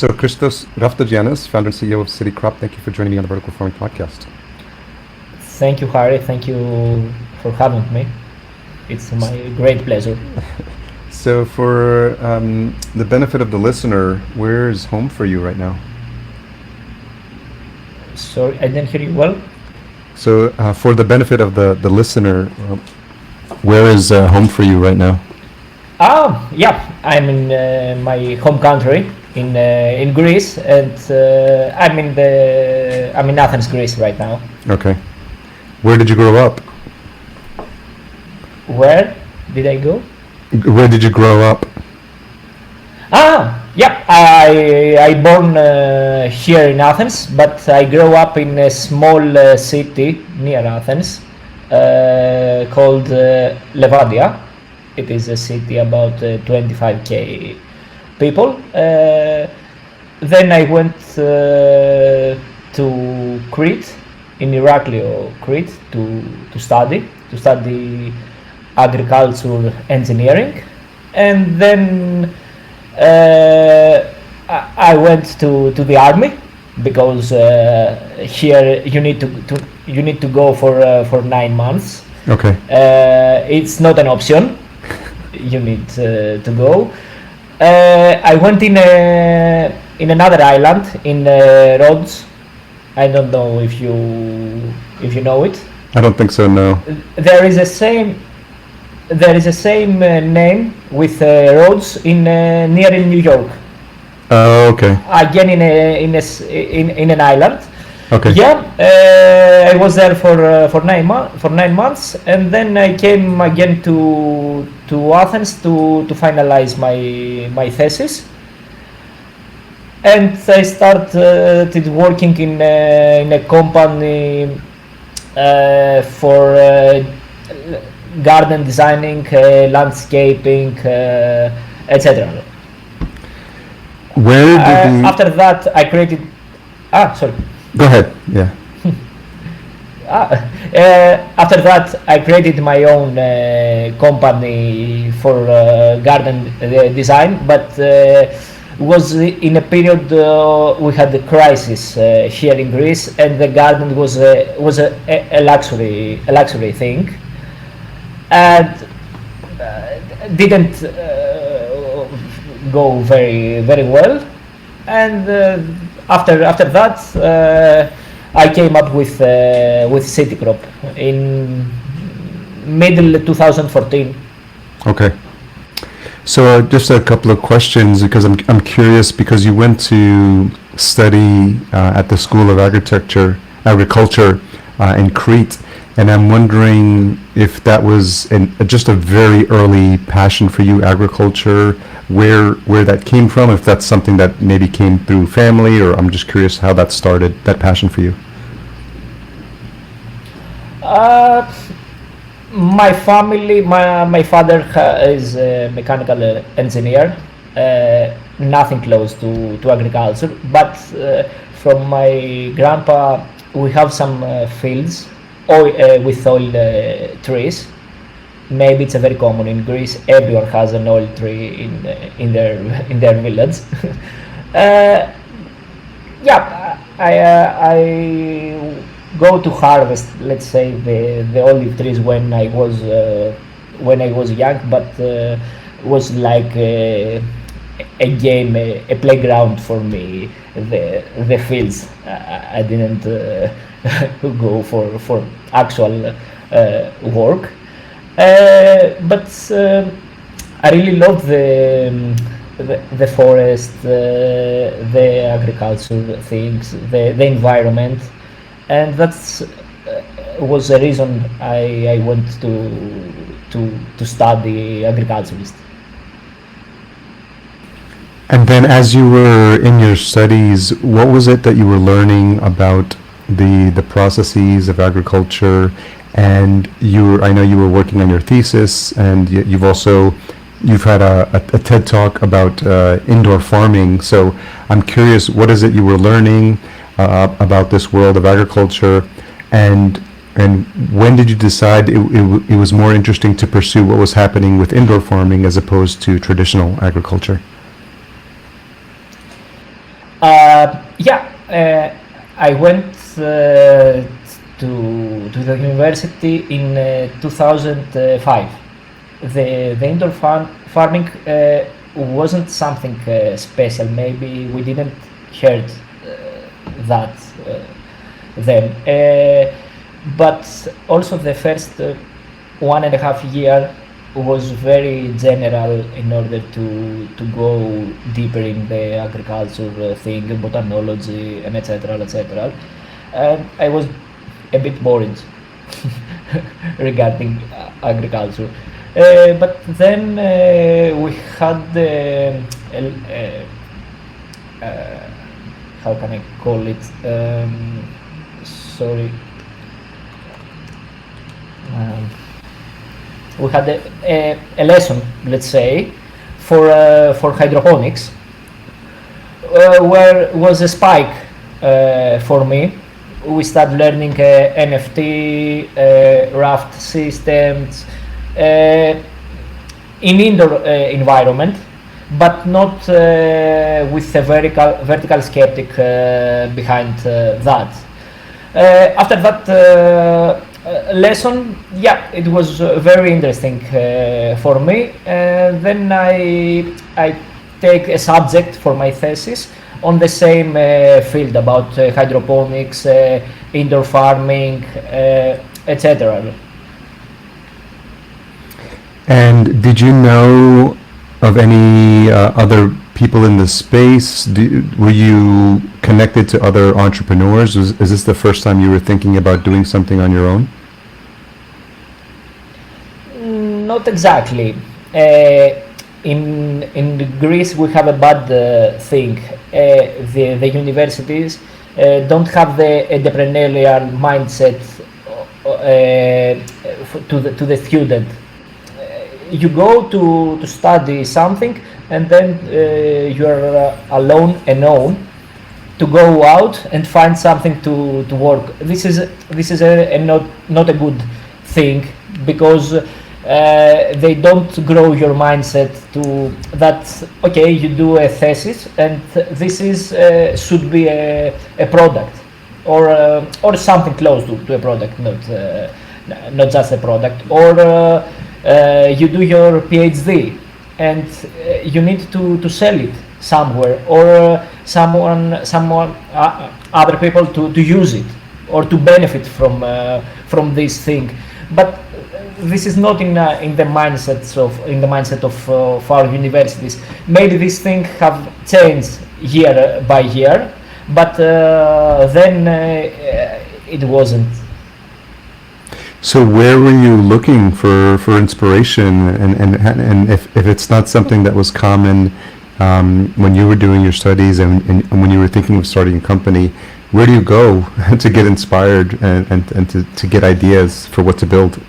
So Christos Raftogiannis, founder and CEO of CityCrop, thank you for joining me on the Vertical Farming Podcast. Thank you, Harry. Thank you for having me. It's my great pleasure. So for the benefit of the listener, where is home for you right now? Sorry, I didn't hear you well. So for the benefit of the listener, where is home for you right now? Yeah, I'm in my home country in Greece, and I'm in Athens, Greece right now. Okay. Where did you grow up? Where did I go? Where did you grow up? Yeah, I born here in Athens, but I grew up in a small city near Athens called Levadia. It is a city about 25k people. Then I went to Crete, in Iraklio, Crete, to study agriculture engineering, and then I went to the army because here you need to go for 9 months. Okay. It's not an option. You need to go. I went in another island in Rhodes. I don't know if you know it. I don't think so, no. There is a same name with Rhodes near in New York. Oh, okay. Again in an island. Okay. Yeah, I was there for 9 months, and then I came again to Athens to finalize my thesis, and I started working in a company for garden designing, landscaping, etc. Where did you... After that, I created. Sorry. Go ahead. Yeah. After that, I created my own company for garden design, design, but was in a period we had the crisis here in Greece, and the garden was a luxury thing, and didn't go very well, and after that I came up with CityCrop in middle 2014. Okay. So just a couple of questions, because I'm curious, because you went to study at the School of Agriculture in Crete, and I'm wondering if that was just a very early passion for you, agriculture, where that came from, if that's something that maybe came through family, or I'm just curious how that started, that passion for you. My family, my father is a mechanical engineer, nothing close to agriculture, but from my grandpa we have some fields with oil trees. Maybe it's a very common in Greece. Everyone has an oil tree in their village. Yeah, I go to harvest, let's say, the olive trees when I was young, but was like a game, a playground for me. The fields. I didn't go for actual work. But I really love the forest, the agriculture things, the environment, and that's was a reason I went to study agriculturist. And then as you were in your studies, what was it that you were learning about the processes of agriculture? And I know you were working on your thesis, and you've had a TED Talk about indoor farming. So I'm curious, what is it you were learning about this world of agriculture, and when did you decide it was more interesting to pursue what was happening with indoor farming as opposed to traditional agriculture? I went to the university in 2005. The indoor farming wasn't something special. Maybe we didn't heard that then. But also the first 1.5 year was very general in order to go deeper in the agriculture thing, botanology, and etc. etc. And I was a bit boring regarding agriculture. But then we had how can I call it? Sorry. We had a lesson, let's say, for hydroponics, where was a spike for me. We started learning NFT, raft systems in indoor environment, but not with a vertical skeptic behind that. After that lesson, yeah, it was very interesting for me. Then I take a subject for my thesis on the same field about hydroponics, indoor farming, etc. And did you know of any other people in the space? Were you connected to other entrepreneurs? Is this the first time you were thinking about doing something on your own? Not exactly. In Greece we have a bad thing. The universities don't have the entrepreneurial mindset to the student. You go to study something, and then you are alone and known to go out and find something to work. This is not a good thing, because they don't grow your mindset to that. Okay, you do a thesis, and this is should be a product, or something close to a product, not just a product. Or you do your PhD, and you need to sell it somewhere, or someone other people to use it, or to benefit from this thing. But this is not in the mindset of our universities. Maybe this thing have changed year by year, but then it wasn't. So where were you looking for inspiration, and if it's not something that was common when you were doing your studies and when you were thinking of starting a company, where do you go to get inspired and to get ideas for what to build?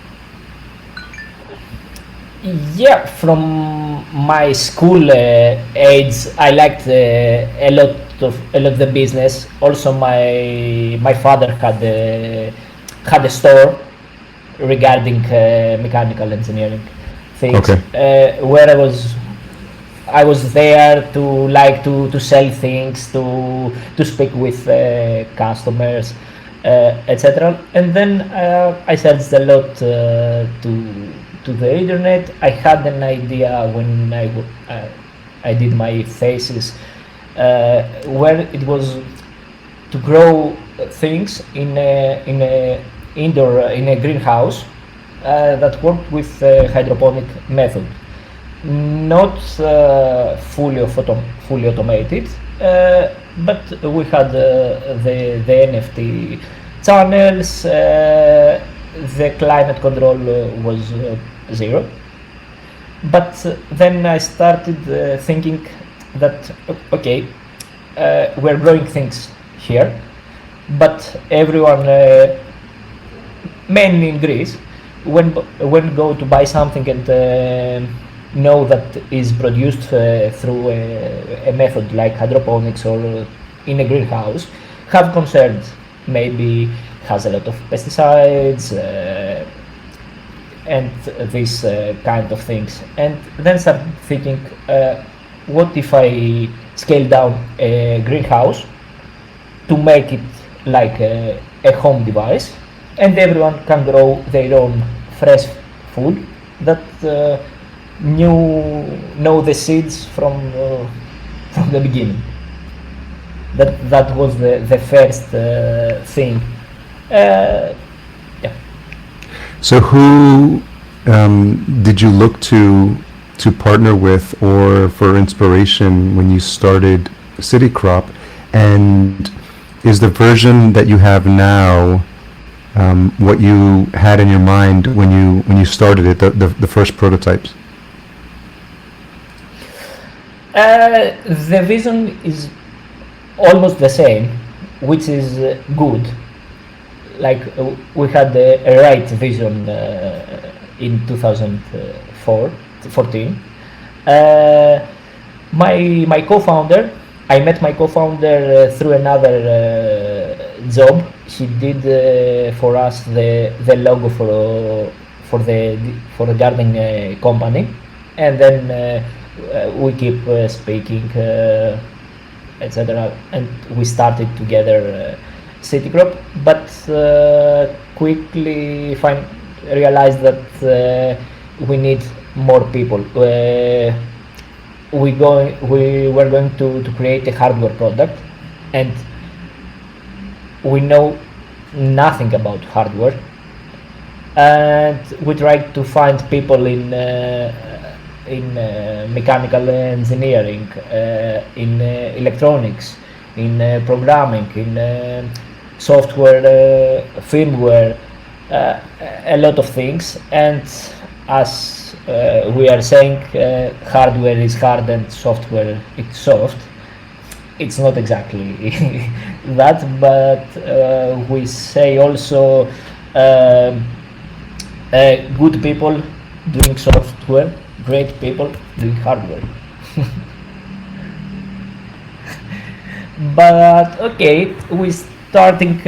Yeah, from my school age, I liked a lot of the business. Also, my father had a store regarding mechanical engineering things. Okay. Where I was there to sell things, to speak with customers, etc. And then I searched a lot to the internet. I had an idea when I did my thesis, where it was to grow things in a greenhouse that worked with hydroponic method, not fully automated, but we had the NFT channels. The climate control was zero. But then I started thinking that okay, we're growing things here, but everyone, mainly in Greece, when go to buy something and know that is produced through a method like hydroponics or in a greenhouse, have concerns. Maybe has a lot of pesticides and these kind of things. And then start thinking, what if I scale down a greenhouse to make it like a home device, and everyone can grow their own fresh food that know the seeds from the beginning. That was the first thing. Yeah. So who did you look to partner with or for inspiration when you started CityCrop? And is the version that you have now what you had in your mind when you started it, the first prototypes? The vision is almost the same, which is good. Like we had a right vision in 2014. My co-founder, I met my co-founder through another job. He did for us the logo for the gardening company, and then we keep speaking, etc. And we started together CityCrop, but quickly realized that we need more people. We were going to create a hardware product, and we know nothing about hardware, and we tried to find people in mechanical engineering, in electronics, in programming, in software, firmware, a lot of things. And as we are saying, hardware is hard and software is soft. It's not exactly that, but we say also good people doing software, great people doing hardware. But okay, we starting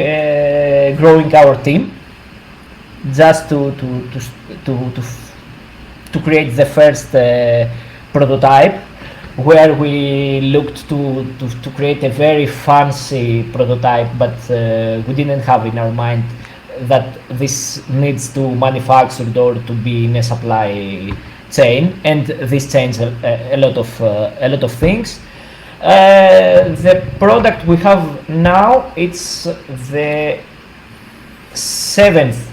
growing our team just to create the first prototype, where we looked to create a very fancy prototype, but we didn't have in our mind that this needs to manufacture or to be in a supply chain, and this changed a lot of things. The product we have now, it's the seventh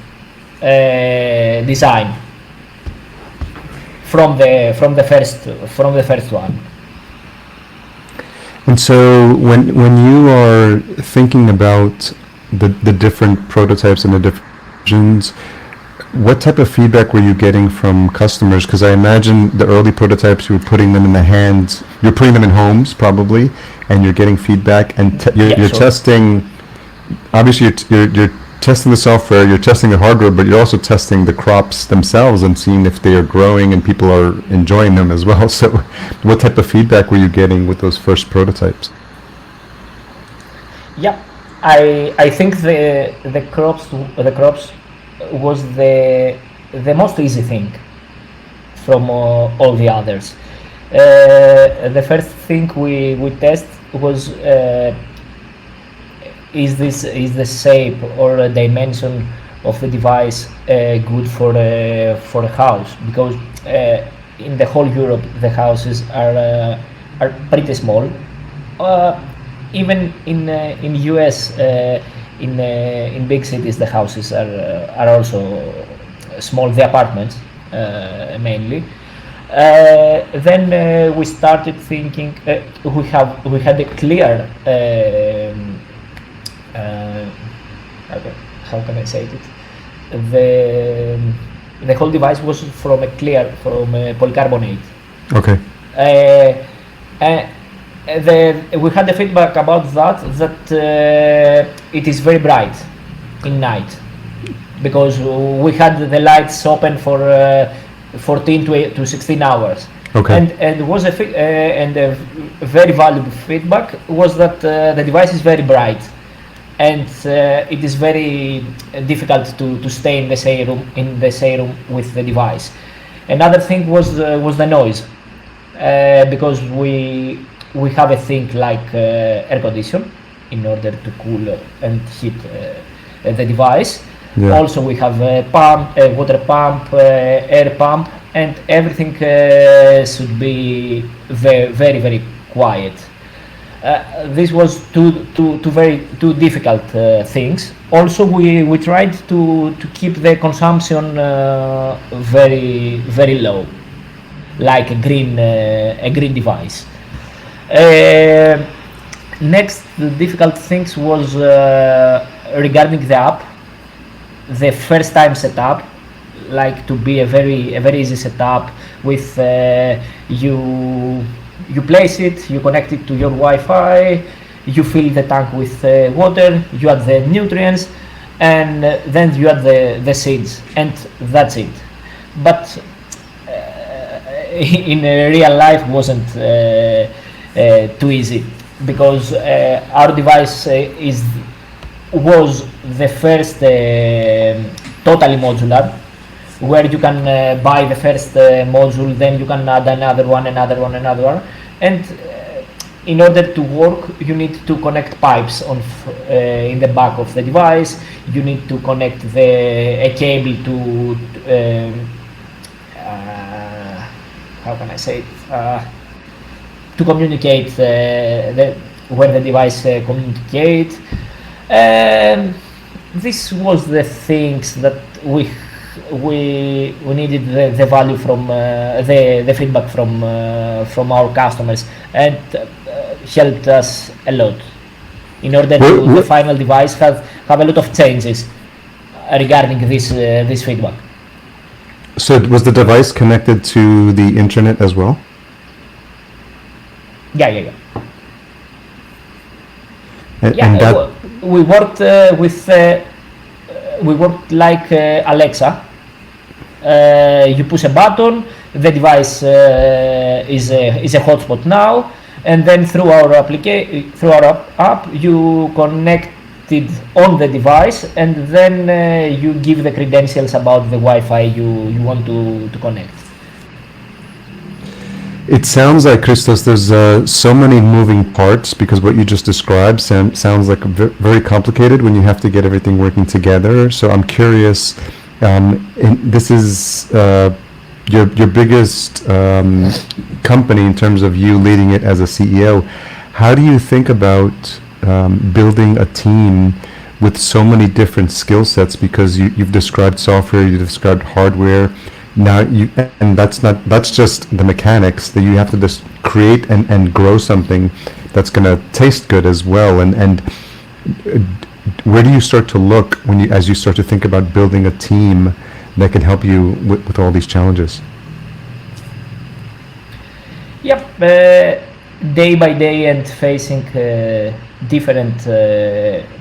design from the first one. And so when you are thinking about the different prototypes and the different versions, what type of feedback were you getting from customers? Because I imagine the early prototypes, you were putting them in the hands, you're putting them in homes probably, and you're getting feedback, and you're Sure. testing. Obviously, you're testing the software, you're testing the hardware, but you're also testing the crops themselves and seeing if they are growing and people are enjoying them as well. So, what type of feedback were you getting with those first prototypes? Yeah, I think the crops was the most easy thing from all the others. The first thing we test was is the shape or dimension of the device good for a house, because in the whole Europe the houses are pretty small. Even in US, in big cities, the houses are also small. The apartments mainly. Then we started thinking. We had a clear. Okay, how can I say it? The whole device was from polycarbonate. Okay. We had the feedback about that it is very bright in night, because we had the lights open for 14 to 16 hours. Okay. And was a very valuable feedback was that the device is very bright, and it is very difficult to stay in the same room with the device. Another thing was the noise, because we have a thing like air condition, in order to cool and heat the device. Yeah. Also, we have a pump, a water pump, air pump, and everything should be very, very quiet. This was two difficult things. Also, we tried to keep the consumption very low, like a green device. Next, the difficult things was regarding the app. The first time setup, like to be a very easy setup with you place it, you connect it to your Wi-Fi, you fill the tank with water, you add the nutrients, and then you add the seeds, and that's it. But in real life wasn't too easy, because our device was the first totally modular, where you can buy the first module, then you can add another one, and in order to work, you need to connect pipes in the back of the device. You need to connect a cable to how can I say it? To communicate where the device communicates. This was the things that we needed the value from the feedback from our customers, and helped us a lot in order to the final device have a lot of changes regarding this feedback. So was the device connected to the internet as well? Yeah. And that we worked we worked like Alexa. You push a button, the device is a hotspot now, and then through our app you connected on the device, and then you give the credentials about the Wi-Fi you want to connect. it sounds like, Christos, there's so many moving parts, because what you just described sounds like very complicated when you have to get everything working together. So I'm curious, this is your biggest company in terms of you leading it as a CEO. How do you think about building a team with so many different skill sets? Because you've described software, you've described hardware. Now that's just the mechanics, that you have to just create and grow something that's going to taste good as well. And where do you start to look as you start to think about building a team that can help you with all these challenges? Yep, day by day, and facing different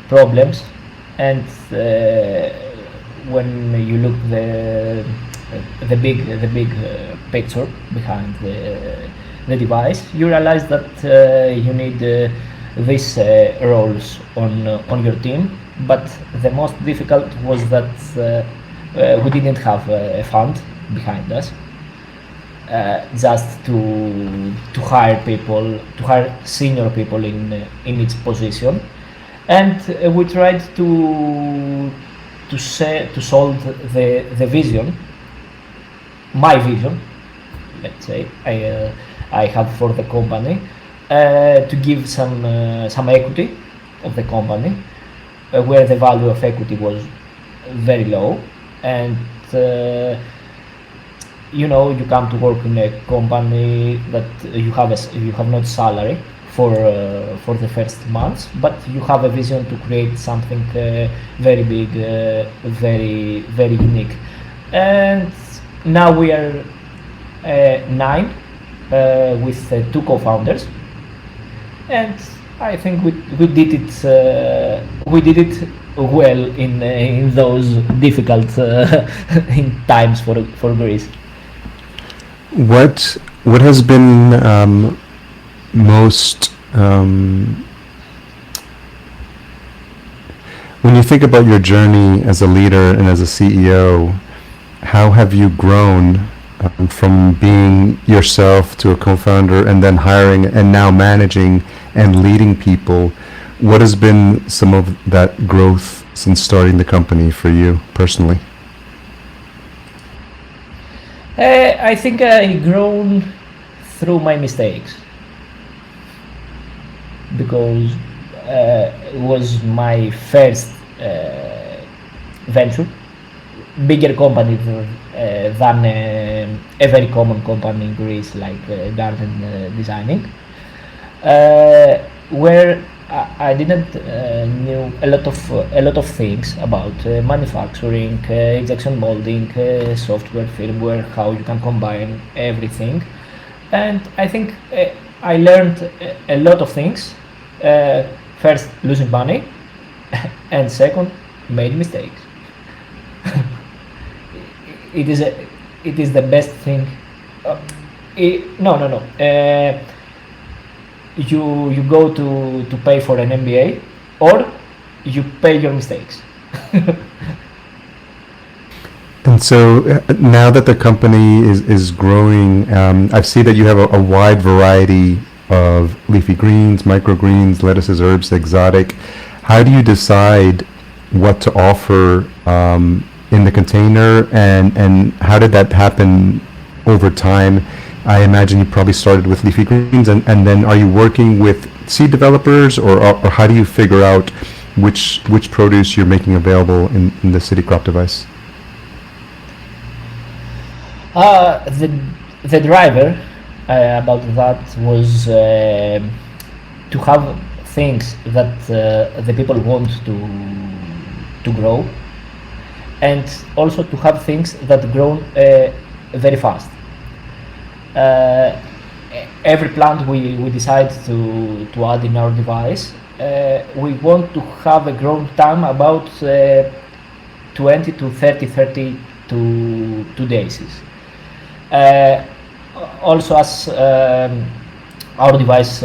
problems, and when you look the big picture behind the device, you realize that you need these roles on your team. But the most difficult was that we didn't have a fund behind us, just to hire people, to hire senior people in each position, and we tried to solve the vision, my vision, let's say, I have for the company, to give some equity of the company, where the value of equity was very low, and you come to work in a company that you have not salary for the first months, but you have a vision to create something very big, very unique. And now we are 9 with 2 co-founders, and I think we did it well in those difficult in times for Greece. What has been most when you think about your journey as a leader and as a CEO, how have you grown from being yourself to a co-founder, and then hiring, and now managing and leading people? what has been some of that growth since starting the company for you personally? I think I grown through my mistakes because it was my first venture, bigger company than a very common company in Greece like garden designing, where I didn't knew a lot of things about manufacturing, injection molding, software, firmware, how you can combine everything, and I think I learned a lot of things. First, losing money, and second, made mistakes. it is a, it is the best thing. No. You go to pay for an MBA, or you pay your mistakes. And so now that the company is growing, I see that you have a wide variety of leafy greens, microgreens, lettuces, herbs, exotic. How do you decide what to offer in the container, and how did that happen over time? I imagine you probably started with leafy greens, and then are you working with seed developers, or how do you figure out which produce you're making available in the CityCrop device? The driver about that was to have things that the people want to grow, and also to have things that grow very fast. Every plant we decide to add in our device, we want to have a growth time about 20 to 32 days. Also, as our device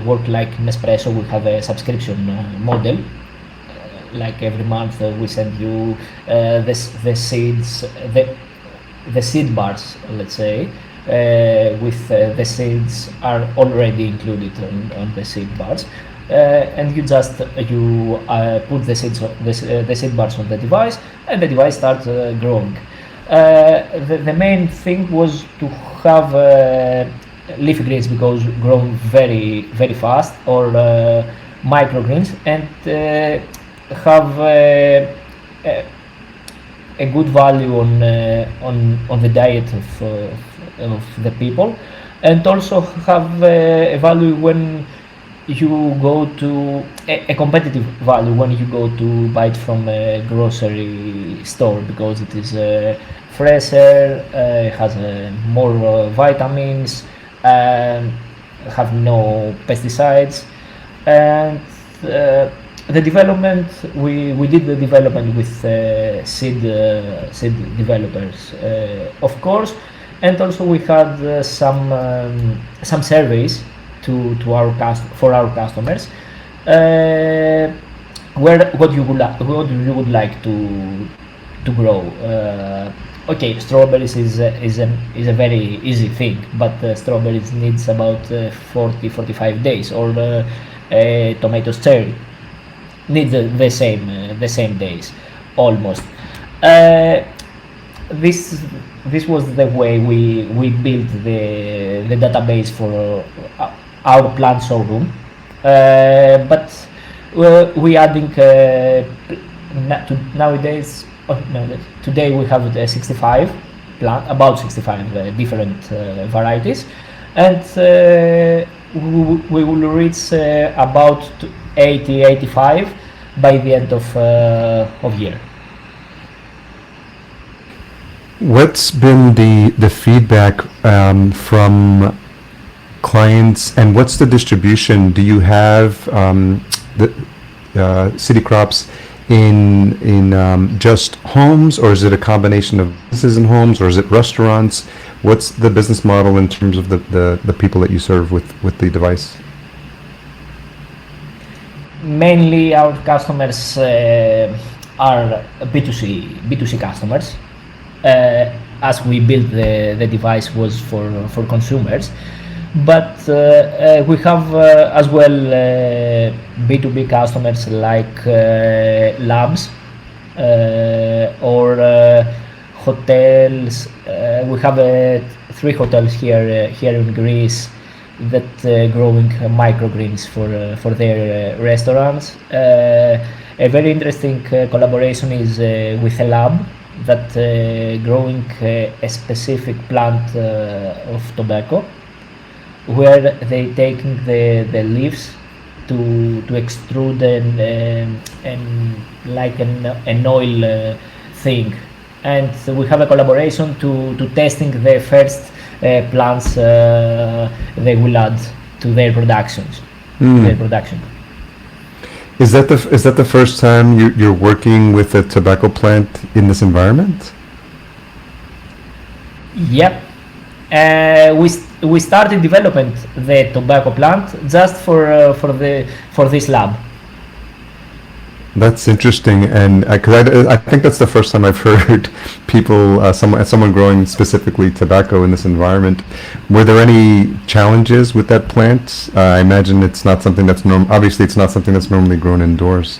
work like Nespresso, we have a subscription model. Like every month we send you the seeds, the seed bars, let's say, with the seeds are already included on the seed bars, and you just put the seed bars on the device, and the device starts growing. The main thing was to have leafy greens because grown very very fast, or microgreens, and have a good value on the diet of the people, and also have a value when you go to a competitive value when you go to buy it from a grocery store, because it is fresher, has more vitamins, have no pesticides, and the development, we did the development with seed developers, of course, and also we had some surveys for our customers, what you would like to grow. Okay, strawberries is a very easy thing, but strawberries needs about 40-45 days, or tomatoes, cherry needs the same days almost. This was the way we built the database for our plant showroom, but we adding nowadays. Today we have 65 about 65 different varieties, and we will reach about 80-85 by the end of year. What's been the feedback from clients, and what's the distribution? Do you have the CityCrops in just homes, or is it a combination of businesses and homes, or is it restaurants? What's the business model in terms of the people that you serve with the device? Mainly our customers are B2C customers, as we built the device was for consumers, but we have as well B2B customers like labs or hotels. We have 3 hotels here in Greece that growing microgreens for their restaurants. A very interesting collaboration is with a lab that growing a specific plant of tobacco, where they taking the leaves to extrude and like an oil thing, and we have a collaboration to testing the first plants they will add to their productions. Their production. Is that the first time you're working with a tobacco plant in this environment? Yep. We started development the tobacco plant just for this lab. That's interesting, and because I think that's the first time I've heard people, someone growing specifically tobacco in this environment. Were there any challenges with that plant? I imagine it's not something that's obviously it's not something that's normally grown indoors.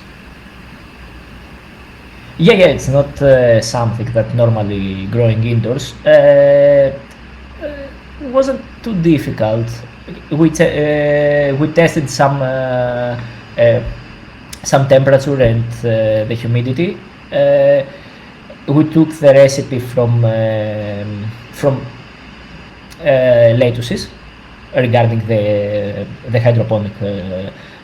Yeah, it's not something that normally growing indoors. It wasn't too difficult. We tested some temperature and the humidity. We took the recipe from lettuces regarding the hydroponic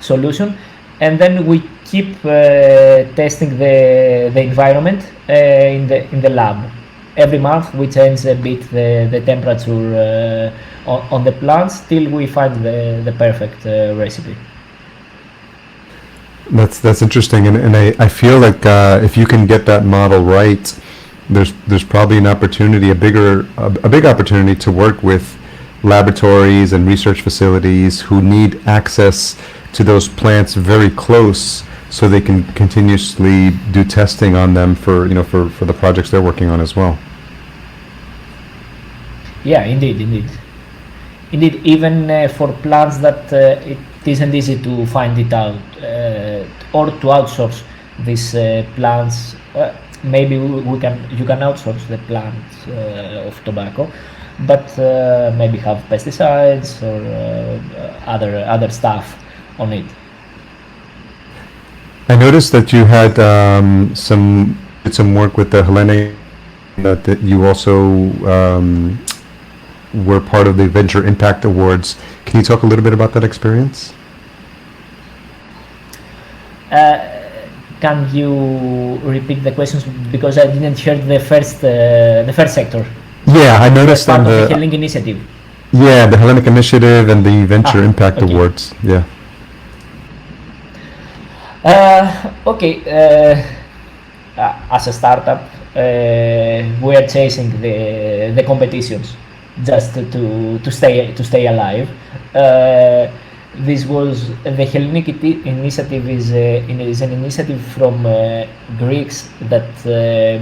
solution, and then we keep testing the environment in the lab. Every month we change a bit the temperature on the plants till we find the perfect recipe. That's interesting, and I feel like if you can get that model right, there's probably an opportunity, a big opportunity to work with laboratories and research facilities who need access to those plants very close, so they can continuously do testing on them for the projects they're working on as well. Yeah, indeed. Even for plants that it isn't easy to find it out or to outsource these plants. Maybe you can outsource the plants of tobacco, but maybe have pesticides or other stuff on it. I noticed that you had did some work with the Hellenic, that you also were part of the Venture Impact Awards. Can you talk a little bit about that experience? Can you repeat the questions, because I didn't hear the first sector. Yeah, I noticed part on of the the Hellenic initiative. yeah, the Hellenic Initiative and the Venture Impact okay. Awards. Yeah. Okay. As a startup, we are chasing the competitions just to stay alive. This was the Hellenic initiative is an initiative from Greeks that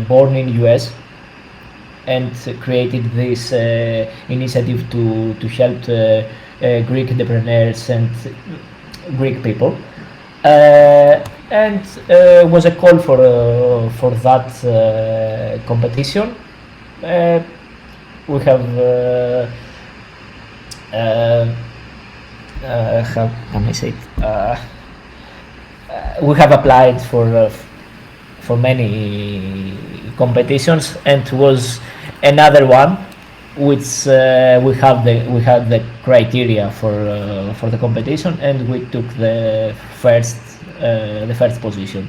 born in US and created this initiative to help Greek entrepreneurs and Greek people. And was a call for that competition. We have how can I say it? We have applied for many competitions, and was another one which we had the criteria for the competition, and we took the first position.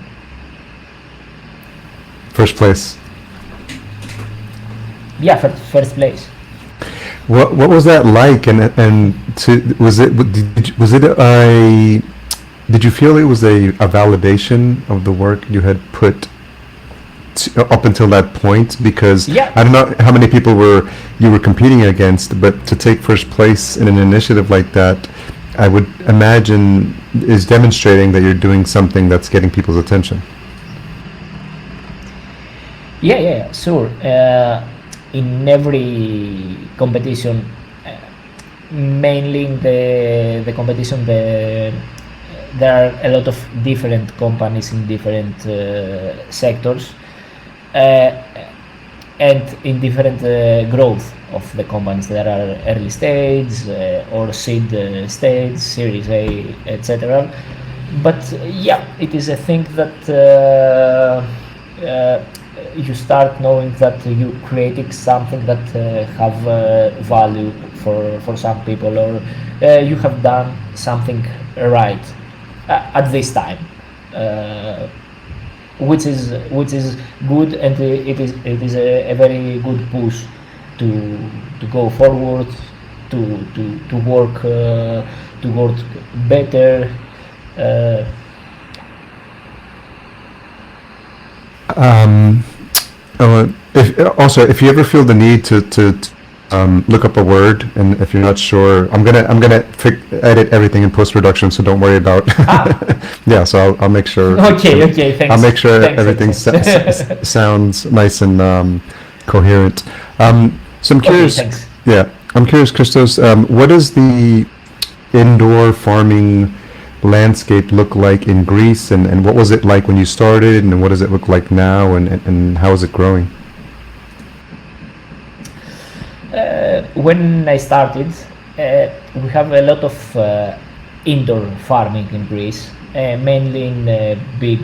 First place. Yeah, first place. What was that like? Did you feel it was a validation of the work you had put up until that point? Because Yeah. I don't know how many people you were competing against, but to take first place in an initiative like that, I would imagine is demonstrating that you're doing something that's getting people's attention. Sure. In every competition, mainly in the competition, there are a lot of different companies in different sectors, and in different growth of the companies. There are early stage or seed stage, Series A, etc. But yeah, it is a thing that you start knowing that you creating something that have value for some people, or you have done something right at this time, which is good, and it is a very good push to go forward, to work better. Uh, If you ever feel the need to look up a word, and if you're not sure, I'm gonna edit everything in post production, so don't worry about. Yeah, so I'll make sure. okay, thanks. I'll make sure Thanks, everything thanks. sounds nice and coherent. So I'm curious. Okay, thanks. Yeah, I'm curious, Christos. What does the indoor farming landscape look like in Greece, and what was it like when you started, and what does it look like now, and how is it growing? When I started, we have a lot of indoor farming in Greece, mainly in big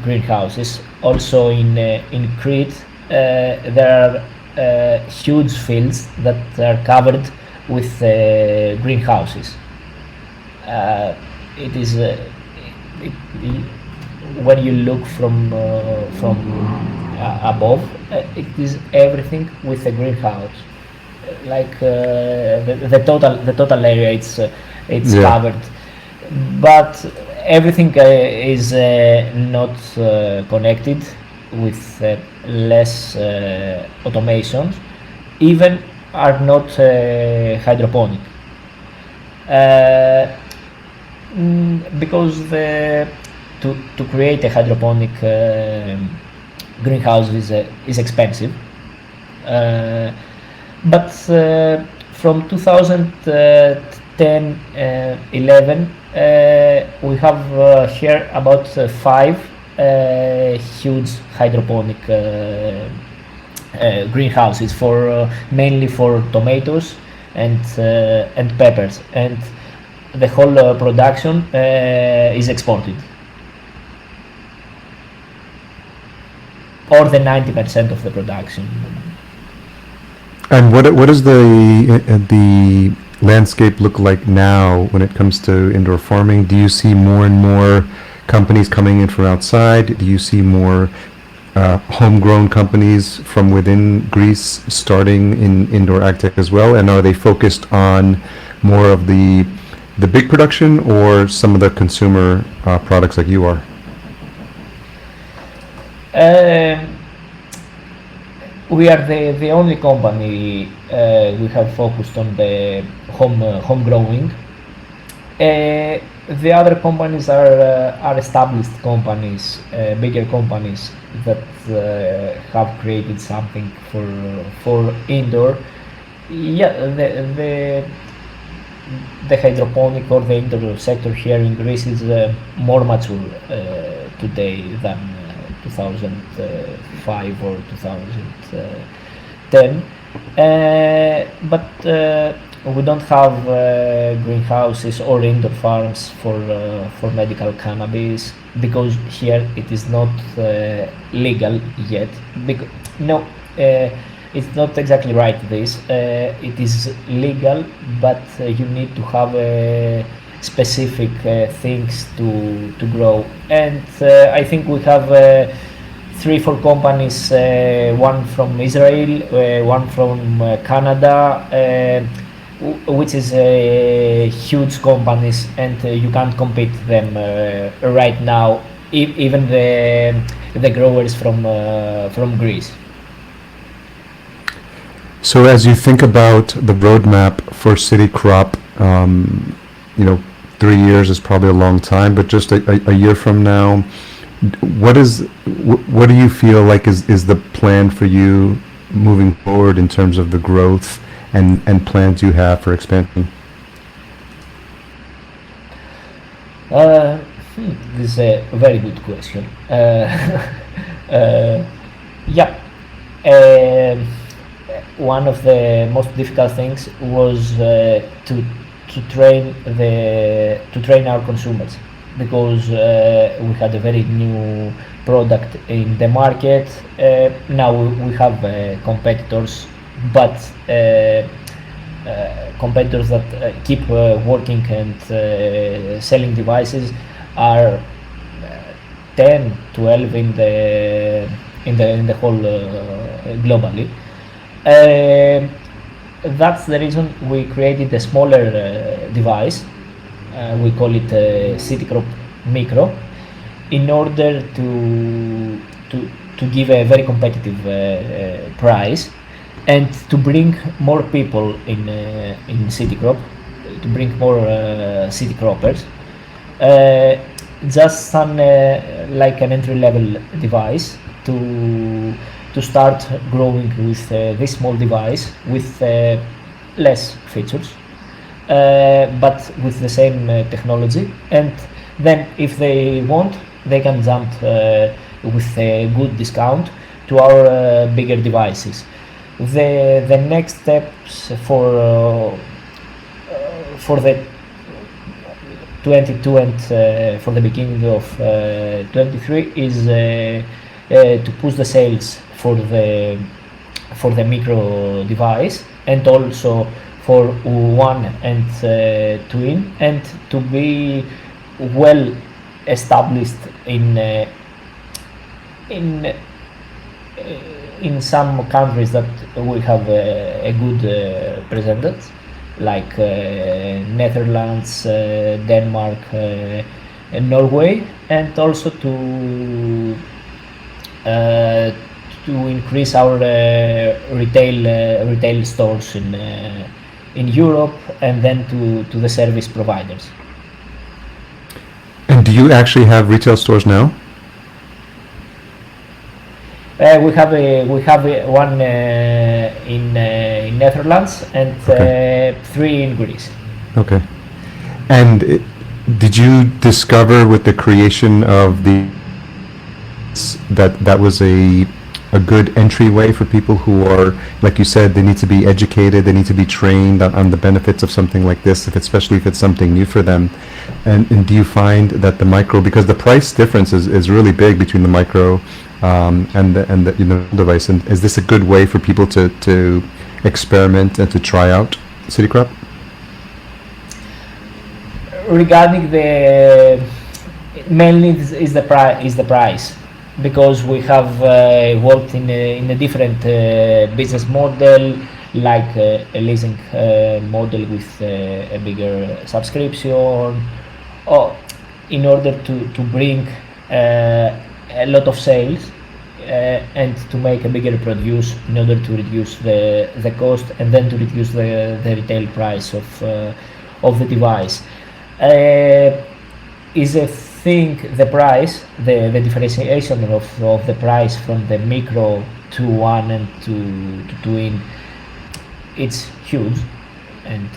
greenhouses. Also in Crete, there are huge fields that are covered with greenhouses. It is when you look from above, it is everything with a greenhouse. Like the total area, it's Yeah. covered, but everything is not connected with less automations. Even are not hydroponic. Because to create a hydroponic greenhouse is expensive. But from 2010, 11, we have here about 5 huge hydroponic greenhouses for mainly for tomatoes and peppers, and the whole production is exported, or the 90% of the production. And what does the landscape look like now when it comes to indoor farming? Do you see more and more companies coming in from outside? Do you see more homegrown companies from within Greece starting in Indoor AgTech as well? And are they focused on more of the big production, or some of the consumer products like you are? We are the only company we have focused on the home growing. The other companies are established companies, bigger companies that have created something for indoor. Yeah, the hydroponic or the indoor sector here in Greece is more mature today than 2005 or 2010, but we don't have greenhouses or indoor farms for medical cannabis, because here it is not legal yet. No, it's not exactly right. It is legal, but you need to have specific things to grow. And I think we have 3-4 companies, one from Israel, one from Canada, which is huge companies, and you can't compete them right now, even the growers from Greece. So as you think about the roadmap for CityCrop, 3 years is probably a long time, but just a year from now, what do you feel like is the plan for you moving forward in terms of the growth and plans you have for expansion? This is a very good question. Yeah. One of the most difficult things was to train our consumers, because we had a very new product in the market. Now we have competitors, but competitors that keep working and selling devices are 10, 12 in the whole globally. That's the reason we created a smaller device. We call it CityCrop Micro, in order to give a very competitive price, and to bring more people in CityCrop, to bring more city croppers. Just like an entry-level device to start growing with this small device with less features, but with the same technology. And then if they want, they can jump with a good discount to our bigger devices. The next steps for the 22 and for the beginning of 23 is to push the sales for the micro device, and also for 1 and 2 and to be well established in some countries that we have a good presence, like Netherlands, Denmark, and Norway, and also to increase our retail stores in Europe, and then to the service providers. And do you actually have retail stores now? We have one in Netherlands and Okay. 3 in Greece. Okay. And did you discover with the creation of that was a good entryway for people who are, like you said, they need to be educated, they need to be trained on the benefits of something like this, especially if it's something new for them? And do you find that the micro, because the price difference is really big between the micro and the device, and is this a good way for people to experiment and to try out CityCrop? Regarding mainly is the price, because we have worked in a different business model, like a leasing model with a bigger subscription, or in order to bring a lot of sales and to make a bigger produce, in order to reduce the cost, and then to reduce the retail price of the device. Is a thing, the price, the differentiation of the price from the micro to 1 and to 2 it's huge, and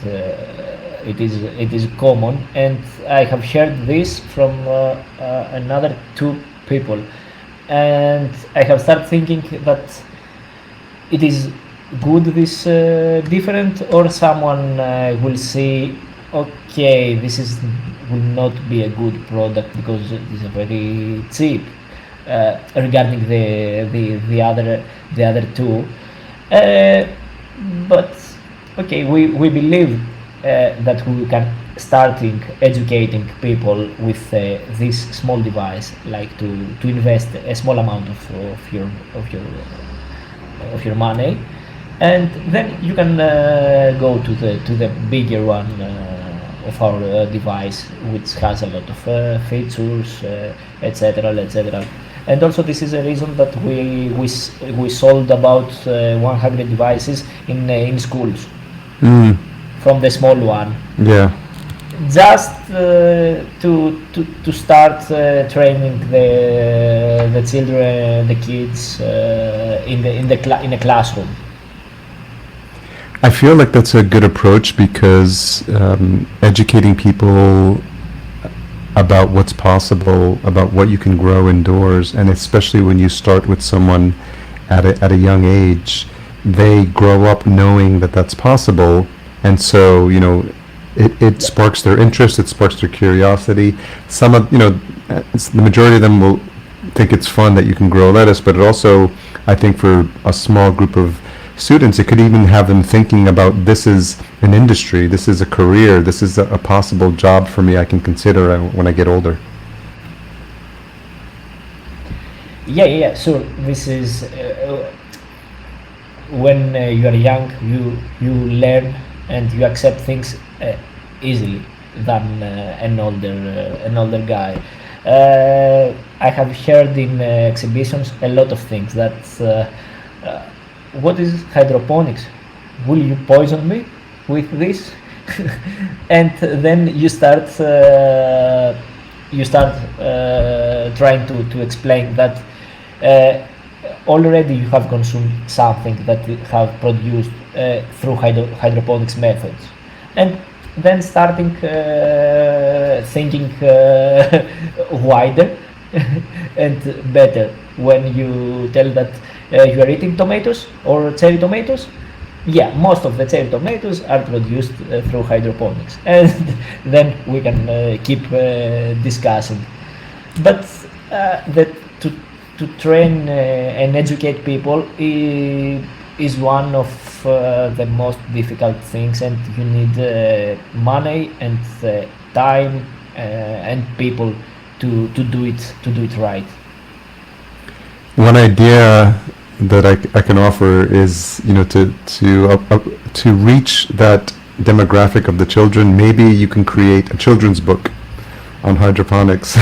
it is common, and I have heard this from another 2 people, and I have started thinking that it is good, this different, or someone will see, okay, this will not be a good product because it is very cheap, regarding the other 2. But okay, we believe that we can starting educating people with this small device, like to invest a small amount of your money, and then you can go to the bigger one of our device, which has a lot of features, etc. And also, this is a reason that we sold about 100 devices in schools from the small one. Yeah. Just to start training the children, the kids in a classroom. I feel like that's a good approach because educating people about what's possible, about what you can grow indoors, and especially when you start with someone at a young age, they grow up knowing that that's possible, and so it sparks their interest, it sparks their curiosity. Some of the majority of them will think it's fun that you can grow lettuce, but it also, I think, for a small group of students, it could even have them thinking about this is an industry, this is a career, this is a possible job for me I can consider when I get older. Yeah. So this is when you are young, you learn and you accept things easily than an older guy. I have heard in exhibitions a lot of things that what is hydroponics? Will you poison me with this? And then you start trying to explain that already you have consumed something that you have produced through hydroponics methods, and then starting thinking wider and better when you tell that you are eating tomatoes or cherry tomatoes. Yeah, most of the cherry tomatoes are produced through hydroponics, and then we can keep discussing. But to train and educate people is one of the most difficult things, and you need money and time and people to do it right. One idea that I can offer is, to reach that demographic of the children. Maybe you can create a children's book on hydroponics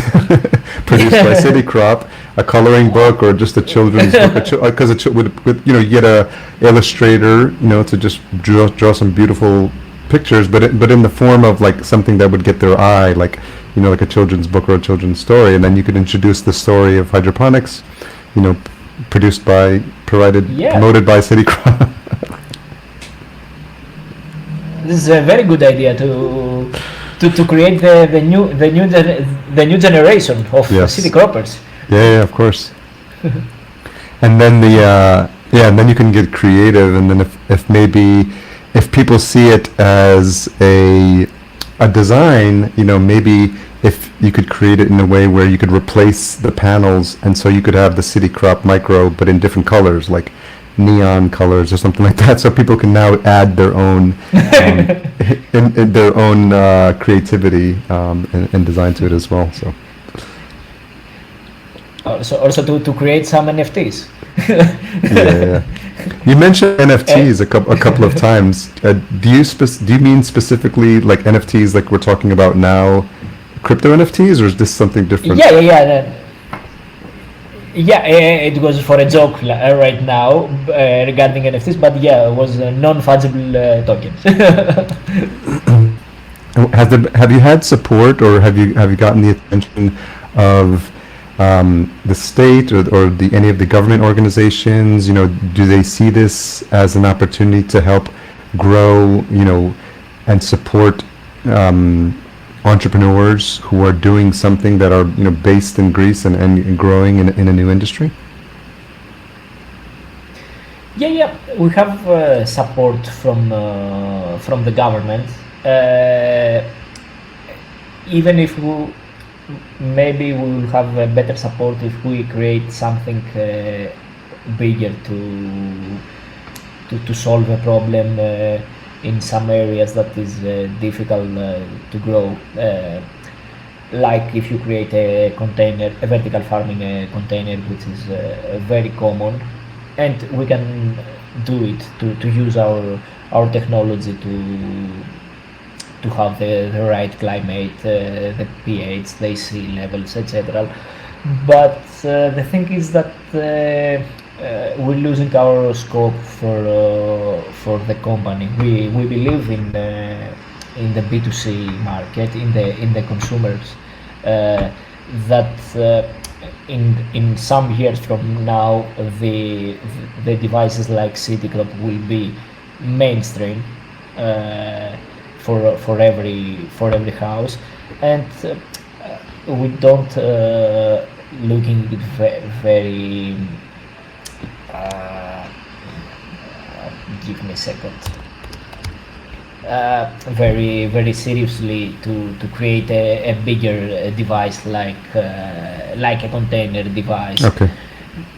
produced by CityCrop, a coloring book or just a children's book, because you get a illustrator, to just draw some beautiful pictures, but in the form of like something that would get their eye, like like a children's book or a children's story, and then you could introduce the story of hydroponics, promoted by CityCrop. This is a very good idea to create the new generation of Yes. city croppers. Yeah, of course. And then and then you can get creative, and then if people see it as a design, maybe if you could create it in a way where you could replace the panels, and so you could have the CityCrop micro but in different colors, like neon colors or something like that, so people can now add their own in their own creativity and design to it as well. So Also to create some NFTs. yeah. You mentioned NFTs a couple of times. Do you mean specifically like NFTs like we're talking about now, crypto NFTs, or is this something different? Yeah, it was for a joke right now regarding NFTs, but it was non-fungible tokens. Have you had support, or have you gotten the attention of the state or any of the government organizations? Do they see this as an opportunity to help grow, and support entrepreneurs who are doing something that are based in Greece and growing in a new industry? Yeah, we have support from the government. Even if maybe we will have better support if we create something bigger to solve a problem in some areas that is difficult to grow. Like if you create a vertical farming container, which is very common, and we can do it to use our technology to have the right climate, the pH, the AC levels, etc. But the thing is that we're losing our scope for the company. We believe in the B2C market, in the consumers, that in some years from now the devices like CityCrop will be mainstream for every house, and we don't looking it very. Give me a second. Very very seriously to create a bigger device like a container device. Okay.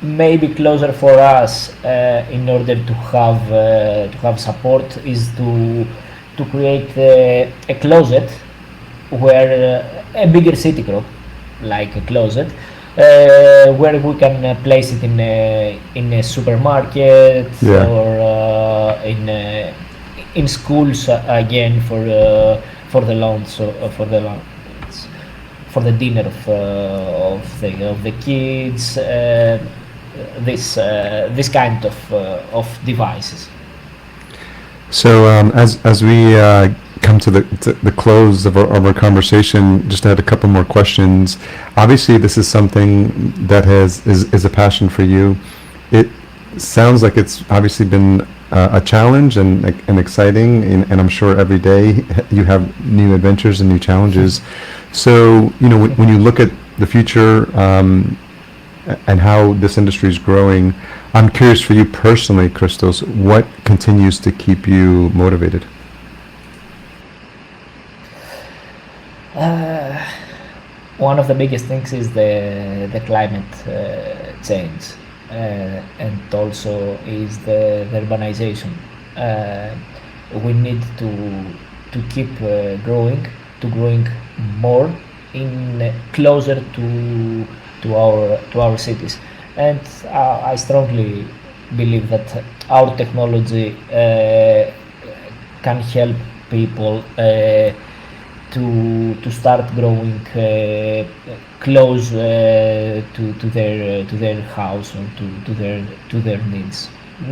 Maybe closer for us in order to have support is to create a closet where a bigger CityCrop, like a closet, where we can place it in a supermarket Yeah. or in schools again for the lunch for the dinner of the kids. This kind of devices. So as we come to the close of our conversation, just had a couple more questions. Obviously, this is something that is a passion for you. It sounds like it's obviously been a challenge and exciting, and I'm sure every day you have new adventures and new challenges. So when you look at the future and how this industry is growing, I'm curious for you personally, Christos, what continues to keep you motivated? One of the biggest things is the climate change, and also is the urbanization. We need to keep growing more in closer to our cities, and I strongly believe that our technology can help people to start growing close to their house or to their needs.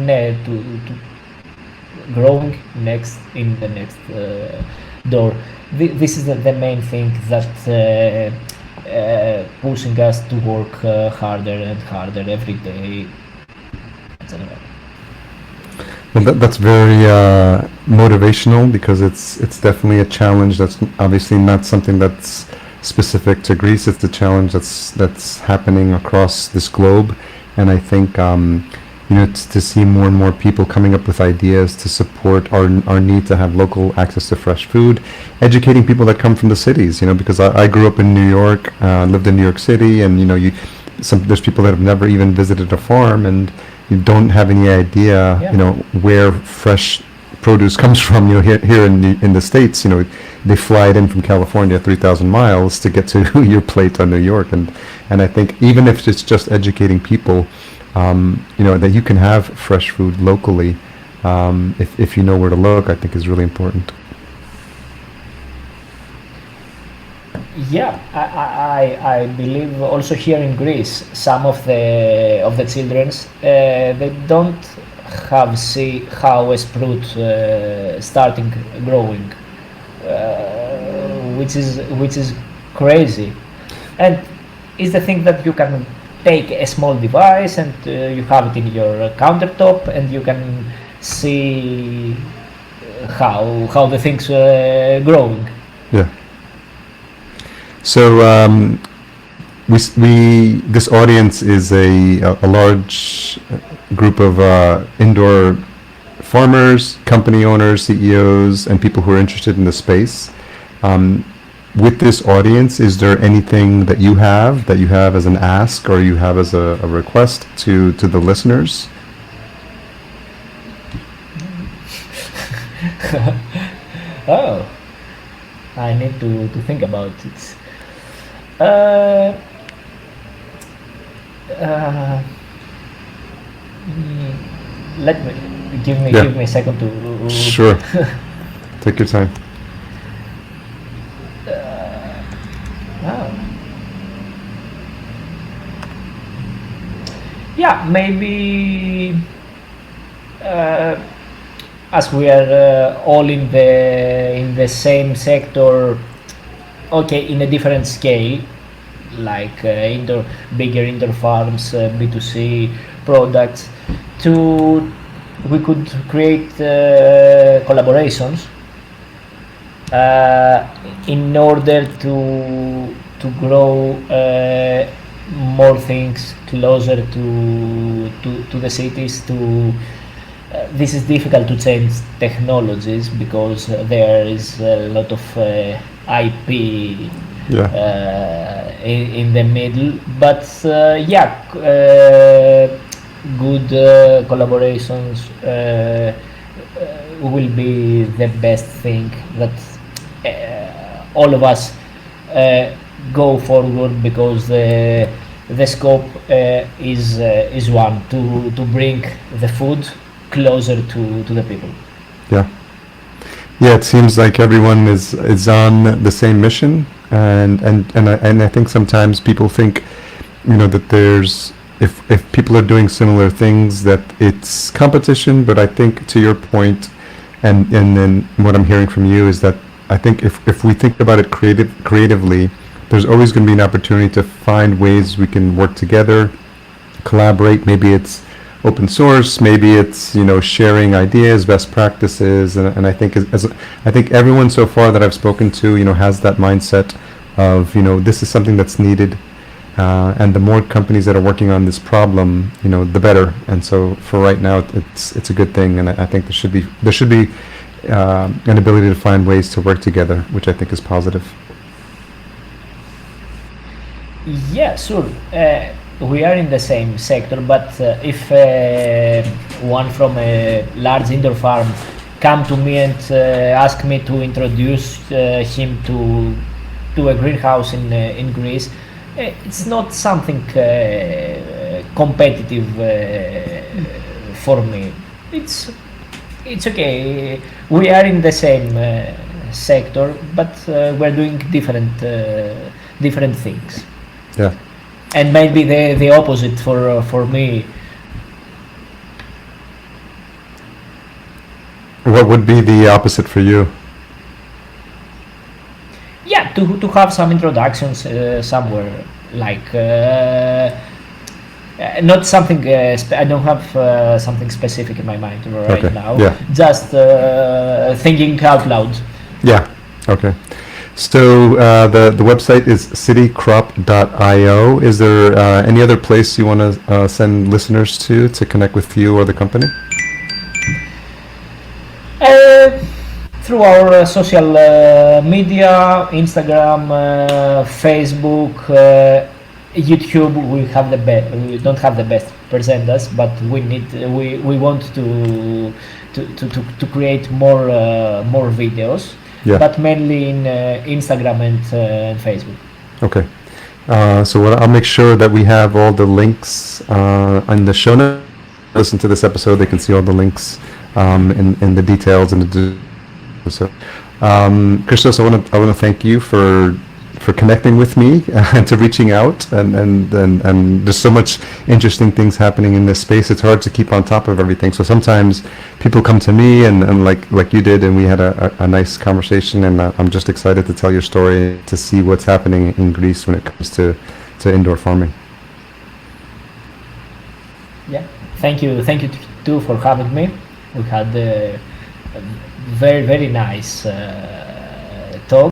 To growing in the next door. This is the main thing that pushing us to work harder and harder every day. Well, that's very motivational, because it's definitely a challenge. That's obviously not something that's specific to Greece. It's a challenge that's happening across this globe, and I think to see more and more people coming up with ideas to support our need to have local access to fresh food, educating people that come from the cities. Because I grew up in New York, lived in New York City, and there's people that have never even visited a farm, and you don't have any idea, where fresh produce comes from. Here in the States, they fly it in from California 3,000 miles to get to your plate on New York, and I think even if it's just educating people, that you can have fresh food locally, if you know where to look, I think is really important. Yeah, I believe also here in Greece, some of the childrens they don't see how a sprout starting growing, which is crazy, and is the thing that you can take a small device and you have it in your countertop, and you can see how the things growing. Yeah. So this audience is a large group of indoor farmers, company owners, CEOs, and people who are interested in the space. With this audience, is there anything that you have as an ask, or you have as a request to the listeners? Oh, I need to think about it. Let me give me a second to. Sure. Take your time. Yeah, maybe as we are all in the same sector, okay, in a different scale, like bigger indoor farms, B2C products, to we could create collaborations in order to grow more things closer to the cities. This is difficult to change technologies because there is a lot of IP in the middle, but good collaborations will be the best thing that all of us go forward, because the scope is one, to bring the food closer to the people. Yeah, it seems like everyone is on the same mission, and I think sometimes people think, that there's, if people are doing similar things, that it's competition. But I think, to your point, and then what I'm hearing from you is that I think if we think about it creatively, there's always going to be an opportunity to find ways we can work together, collaborate. Maybe it's open source, maybe it's sharing ideas, best practices, and I think I think everyone so far that I've spoken to has that mindset of this is something that's needed, and the more companies that are working on this problem, the better. And so for right now, it's a good thing, and I think there should be an ability to find ways to work together, which I think is positive. Yeah, sure. We are in the same sector, but if one from a large indoor farm come to me and ask me to introduce him to a greenhouse in Greece, it's not something competitive for me. It's okay. We are in the same sector, but we're doing different things. Yeah. And maybe the opposite for me. What would be the opposite for you? Yeah, to have some introductions somewhere, like not something. I don't have something specific in my mind right now. Yeah. Just thinking out loud. Yeah. Okay. So the website is citycrop.io. Is there any other place you want to send listeners to connect with you or the company? Through our social media, Instagram, Facebook, YouTube. We don't have the best presenters, but we want to create more videos. Yeah. But mainly in Instagram and Facebook. Okay. So I'll make sure that we have all the links on the show notes. Listen to this episode, they can see all the links in the details and the. So, Christos, I want to thank you for connecting with me and to reaching out, and there's so much interesting things happening in this space. It's hard to keep on top of everything. So sometimes people come to me and like you did, and we had a nice conversation, and I'm just excited to tell your story, to see what's happening in Greece when it comes to indoor farming. Yeah, thank you too for having me. We had a very nice